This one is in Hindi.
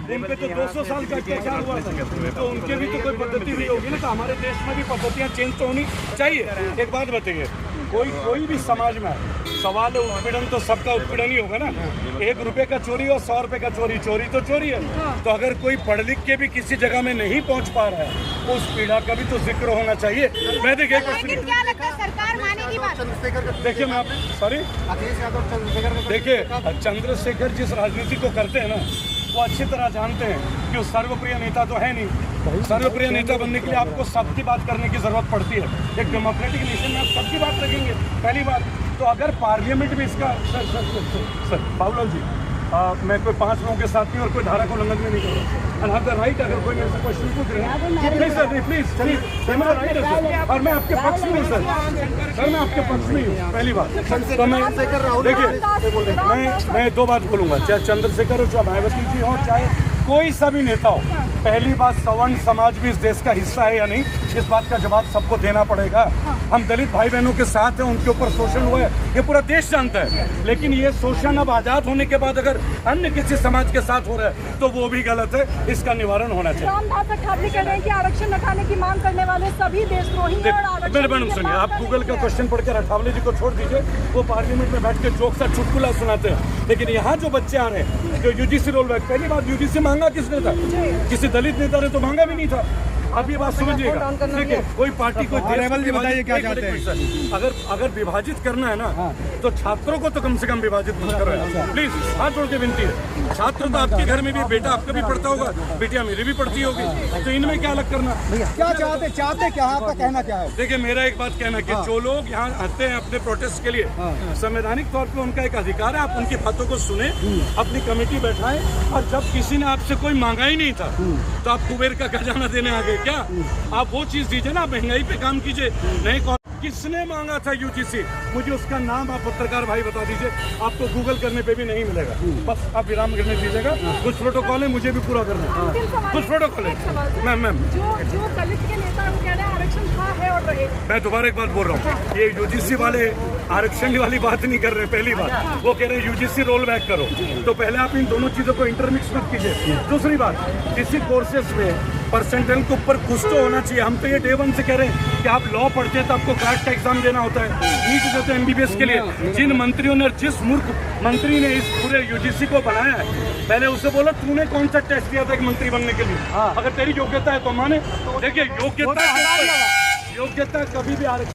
उन पे तो 200 साल का अत्याचार हुआ था, तो उनके भी तो कोई पद्धति हुई होगी ना। तो हमारे देश में भी पद्धतियाँ चेंज तो होनी चाहिए। एक बात बताइए, कोई भी समाज में सवाल है उत्पीड़न, तो सबका उत्पीड़न ही होगा ना। 1 रुपए का चोरी और 100 रुपए का चोरी, चोरी तो चोरी है। तो अगर कोई पढ़ लिख के भी किसी जगह में नहीं पहुंच पा रहा है, तो उस पीड़ा का भी तो जिक्र होना चाहिए। मैं देखिए, क्या लगता है सरकार मानेगी बात? देखिए मैं सॉरी देखिए, चंद्रशेखर जिस राजनीति को करते हैं ना, वो अच्छी तरह जानते हैं कि वो सर्वप्रिय नेता तो है नहीं। सर्वप्रिय नेता बनने के लिए आपको सबकी बात करने की जरूरत पड़ती है। एक डेमोक्रेटिक नेशन में आप सबकी बात रखेंगे, पहली बात। तो अगर पार्लियामेंट में इसका सर बाबूलाल जी, मैं कोई 5 लोगों के साथ नहीं और कोई धारा को उल्लंघन में नहीं कर रहा। एंड हैव द राइट, अगर कोई मेरे से क्वेश्चन पूछ रहे हैं प्लीज सर, प्लीज मेरा राइट है सर, और मैं आपके पक्ष में हूँ सर, मैं आपके पक्ष में हूँ। पहली बात तो मैं देखिए, मैं 2 बात बोलूँगा, चाहे चंद्रशेखर हो, चाहे मायावती जी हो, चाहे कोई सा भी नेता हो। पहली बात, सवर्ण समाज भी इस देश का हिस्सा है या नहीं, इस बात का जवाब सबको देना पड़ेगा। हम दलित भाई बहनों के साथ हैं, उनके ऊपर शोषण हुआ है, ये पूरा देश जानता है। लेकिन ये शोषण अब आजाद होने के बाद अगर अन्य किसी समाज के साथ हो रहा है तो वो भी गलत है, इसका निवारण होना चाहिए। रामदास अठावले कह रहे हैं कि आरक्षण हटाने की मांग करने वाले सभी देशद्रोही हैं और आरक्षण मैडम सुनिए, आप गूगल का क्वेश्चन पढ़कर अठावले जी को छोड़ दीजिए, वो पार्लियामेंट में बैठ के जोक सा चुटकुला सुनाते हैं। लेकिन यहाँ जो बच्चे आ रहे हैं जो यूजीसी रोल बैक, पहली बात यूजीसी मांगा किसने था? किसी दलित नेता ने तो मांगा भी नहीं था। अब ये बात समझिएगा, देखिए कोई पार्टी को बताइए क्या चाहते हैं। अगर विभाजित करना है ना, तो छात्रों को तो कम से कम विभाजित मत करो प्लीज, हाथ जोड़ के विनती है। छात्र तो आपके घर में भी, बेटा आपका भी पढ़ता होगा, बेटियां मेरी भी पढ़ती होगी, तो इनमें क्या अलग करना? क्या चाहते क्या, आपका कहना क्या है? देखिए मेरा एक बात कहना कि जो लोग यहाँ आते हैं अपने प्रोटेस्ट के लिए, संवैधानिक तौर पे उनका एक अधिकार है, आप उनकी बातों को सुने, अपनी कमेटी बैठाएं। और जब किसी ने आपसे कोई मांगा ही नहीं था, तो आप कुबेर का खजाना देने आ गए क्या? आप वो चीज दीजिए ना, महंगाई पे काम कीजिए। नहीं, किसने मांगा था यूजीसी? मुझे उसका नाम आप पत्रकार भाई बता दीजिए, आपको गूगल करने पे भी नहीं मिलेगा। बस आप विराम करने दीजिएगा। कुछ प्रोटोकॉल है, मुझे भी पूरा करना है। कुछ प्रोटोकॉल है मैम जो दलित के नेता वो कह रहे हैं आरक्षण था, है और रहे। मैं दोबारा एक बात बोल रहा हूँ, ये यूजीसी वाले आरक्षण वाली बात नहीं कर रहे। पहली बात, वो कह रहे हैं यूजीसी रोल बैक करो, तो पहले आप इन दोनों चीजों को इंटरमिक्स मत कीजिए। दूसरी बात, किसी कोर्सेज में परसेंटाइल के ऊपर कुछ तो होना चाहिए। हम तो ये डे 1 से कह रहे हैं कि आप लॉ पढ़ते हैं तो आपको कैट का एग्जाम देना होता है, नीट देते हैं एमबीबीएस के लिए। जिन मंत्रियों ने, जिस मूर्ख मंत्री ने इस पूरे यूजीसी को बनाया है, पहले उसे बोलो तूने कौन सा टेस्ट दिया था एक मंत्री बनने के लिए? अगर तेरी योग्यता है तो माने। देखिए योग्यता कभी भी आरक्षण